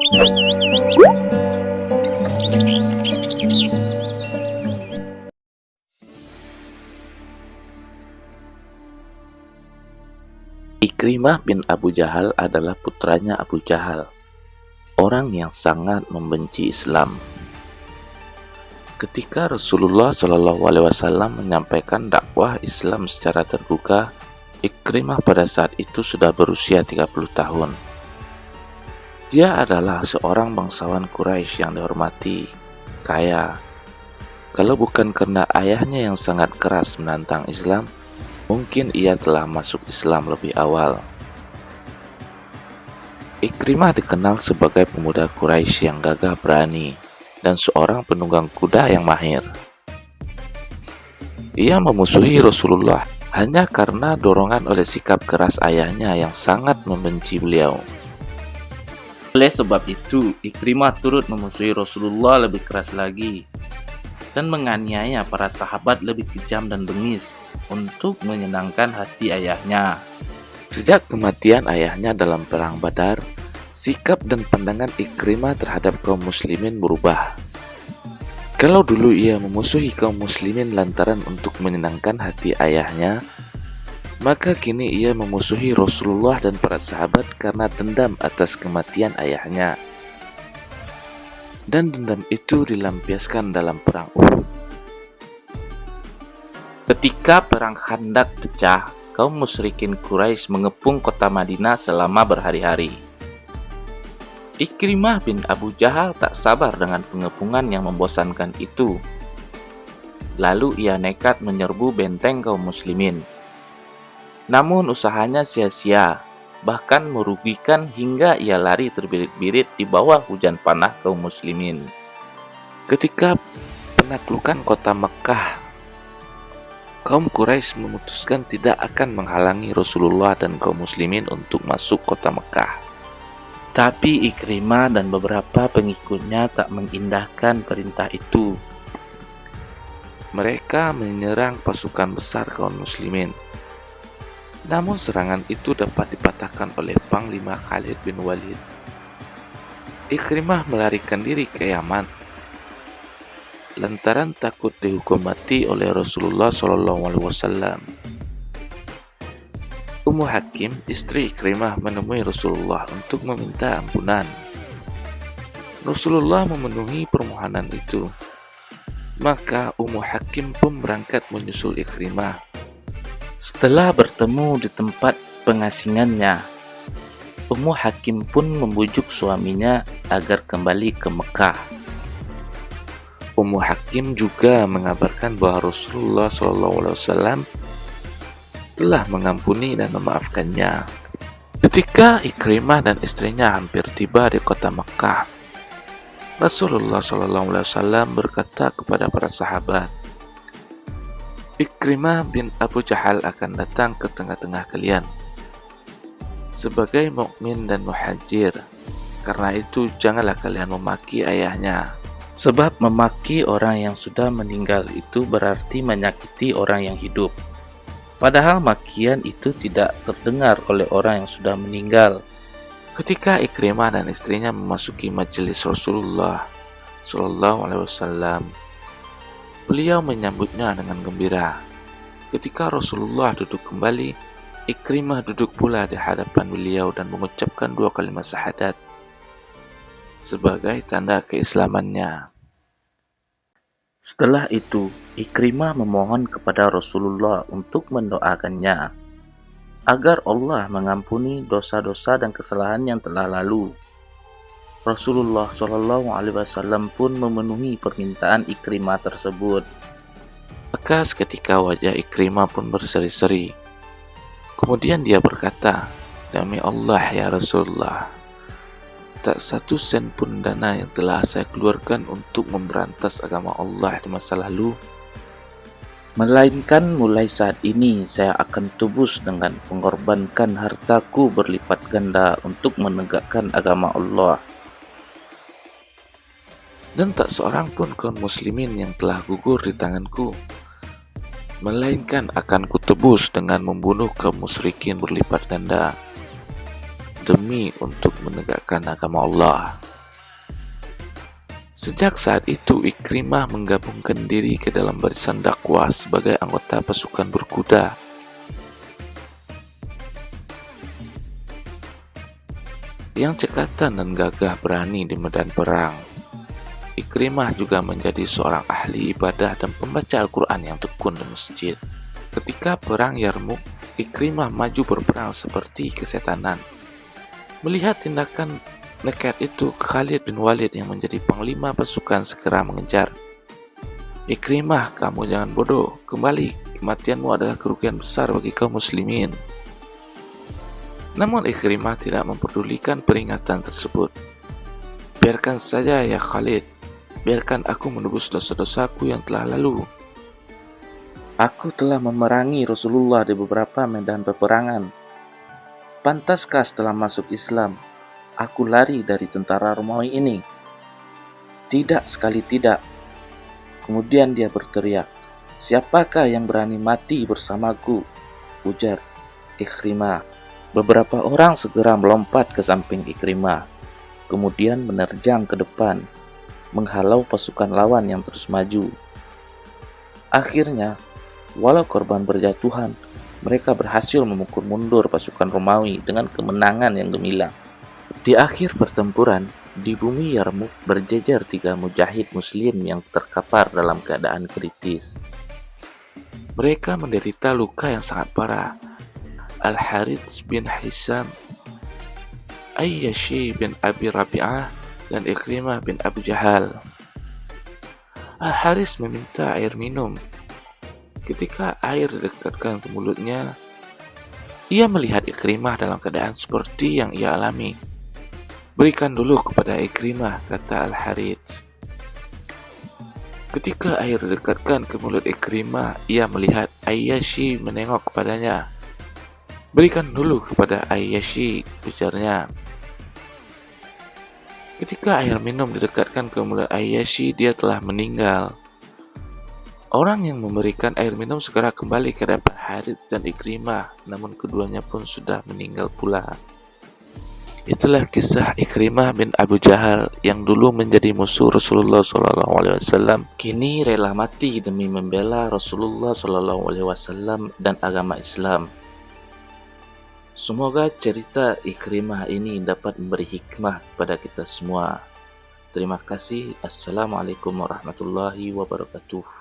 Ikrimah bin Abu Jahal adalah putranya Abu Jahal, orang yang sangat membenci Islam. Ketika Rasulullah SAW menyampaikan dakwah Islam secara terbuka, Ikrimah pada saat itu sudah berusia 30 tahun. Dia adalah seorang bangsawan Quraisy yang dihormati, kaya. Kalau bukan karena ayahnya yang sangat keras menantang Islam, mungkin ia telah masuk Islam lebih awal. Ikrimah dikenal sebagai pemuda Quraisy yang gagah berani dan seorang penunggang kuda yang mahir. Ia memusuhi Rasulullah hanya karena dorongan oleh sikap keras ayahnya yang sangat membenci beliau. Oleh sebab itu, Ikrimah turut memusuhi Rasulullah lebih keras lagi dan menganiaya para sahabat lebih kejam dan bengis untuk menyenangkan hati ayahnya. Sejak kematian ayahnya dalam perang Badar, sikap dan pandangan Ikrimah terhadap kaum muslimin berubah. Kalau dulu ia memusuhi kaum muslimin lantaran untuk menyenangkan hati ayahnya, maka kini ia memusuhi Rasulullah dan para sahabat karena dendam atas kematian ayahnya. Dan dendam itu dilampiaskan dalam perang Uhud. Ketika perang Khandaq pecah, kaum musyrikin Quraisy mengepung kota Madinah selama berhari-hari. Ikrimah bin Abu Jahal tak sabar dengan pengepungan yang membosankan itu. Lalu ia nekat menyerbu benteng kaum muslimin. Namun usahanya sia-sia, bahkan merugikan hingga ia lari terbirit-birit di bawah hujan panah kaum muslimin. Ketika penaklukan kota Mekkah, kaum Quraisy memutuskan tidak akan menghalangi Rasulullah dan kaum muslimin untuk masuk kota Mekkah. Tapi Ikrimah dan beberapa pengikutnya tak mengindahkan perintah itu. Mereka menyerang pasukan besar kaum muslimin. Namun serangan itu dapat dipatahkan oleh Panglima Khalid bin Walid. Ikrimah melarikan diri ke Yaman lantaran takut dihukum mati oleh Rasulullah SAW. Ummu Hakim, istri Ikrimah, menemui Rasulullah untuk meminta ampunan. Rasulullah memenuhi permohonan itu. Maka Ummu Hakim pun berangkat menyusul Ikrimah. Setelah bertemu di tempat pengasingannya, Ummu Hakim pun membujuk suaminya agar kembali ke Mekah. Ummu Hakim juga mengabarkan bahwa Rasulullah SAW telah mengampuni dan memaafkannya. Ketika Ikrimah dan istrinya hampir tiba di kota Mekah, Rasulullah SAW berkata kepada para sahabat, Ikrimah bin Abu Jahal akan datang ke tengah-tengah kalian sebagai mukmin dan muhajir. Karena itu janganlah kalian memaki ayahnya, sebab memaki orang yang sudah meninggal itu berarti menyakiti orang yang hidup. Padahal makian itu tidak terdengar oleh orang yang sudah meninggal. Ketika Ikrimah dan istrinya memasuki majelis Rasulullah SAW, beliau menyambutnya dengan gembira. Ketika Rasulullah duduk kembali, Ikrimah duduk pula di hadapan beliau dan mengucapkan 2 kalimat syahadat sebagai tanda keislamannya. Setelah itu, Ikrimah memohon kepada Rasulullah untuk mendoakannya agar Allah mengampuni dosa-dosa dan kesalahan yang telah lalu. Rasulullah SAW pun memenuhi permintaan Ikrimah tersebut. Maka seketika wajah Ikrimah pun berseri-seri. Kemudian dia berkata, "Demi Allah ya Rasulullah, tak satu sen pun dana yang telah saya keluarkan untuk memberantas agama Allah di masa lalu. Melainkan mulai saat ini saya akan tubus dengan mengorbankan hartaku berlipat ganda untuk menegakkan agama Allah. Dan tak seorang pun kaum muslimin yang telah gugur di tanganku, melainkan akan kutebus dengan membunuh kaum musyrikin berlipat ganda demi untuk menegakkan agama Allah." Sejak saat itu Ikrimah menggabungkan diri ke dalam barisan dakwah sebagai anggota pasukan berkuda. Yang cekatan dan gagah berani di medan perang. Ikrimah juga menjadi seorang ahli ibadah dan pembaca Al-Quran yang tekun di masjid. Ketika perang Yarmuk, Ikrimah maju berperang seperti kesetanan. Melihat tindakan nekat itu, Khalid bin Walid yang menjadi panglima pasukan segera mengejar. Ikrimah, kamu jangan bodoh, kembali, kematianmu adalah kerugian besar bagi kaum muslimin. Namun Ikrimah tidak memperdulikan peringatan tersebut. Biarkan saja ya Khalid, biarkan aku menebus dosa-dosaku yang telah lalu. Aku telah memerangi Rasulullah di beberapa medan peperangan. Pantaskah setelah masuk Islam, aku lari dari tentara Romawi ini? Tidak, sekali tidak. Kemudian dia berteriak, siapakah yang berani mati bersamaku? Ujar Ikrimah. Beberapa orang segera melompat ke samping Ikrimah, kemudian menerjang ke depan, menghalau pasukan lawan yang terus maju. Akhirnya, walau korban berjatuhan, mereka berhasil memukul mundur pasukan Romawi dengan kemenangan yang gemilang. Di akhir pertempuran, di bumi Yarmuk berjejer 3 mujahid muslim yang terkapar dalam keadaan kritis. Mereka menderita luka yang sangat parah. Al-Harits bin Hisam, Ayyashi bin Abi Rabi'ah, dan Ikrimah bin Abu Jahal. Al-Haris meminta air minum. Ketika air didekatkan ke mulutnya, ia melihat Ikrimah dalam keadaan seperti yang ia alami. Berikan dulu kepada Ikrimah, kata Al-Harits. Ketika air didekatkan ke mulut Ikrimah, ia melihat Ayyashi menengok kepadanya. Berikan dulu kepada Ayyashi, ujarnya. Ketika air minum didekatkan ke mulut Ayyashi, dia telah meninggal. Orang yang memberikan air minum segera kembali ke hadapan Harits dan Ikrimah, namun keduanya pun sudah meninggal pula. Itulah kisah Ikrimah bin Abu Jahal yang dulu menjadi musuh Rasulullah SAW, kini rela mati demi membela Rasulullah SAW dan agama Islam. Semoga cerita Ikrimah ini dapat memberi hikmah kepada kita semua. Terima kasih. Assalamualaikum warahmatullahi wabarakatuh.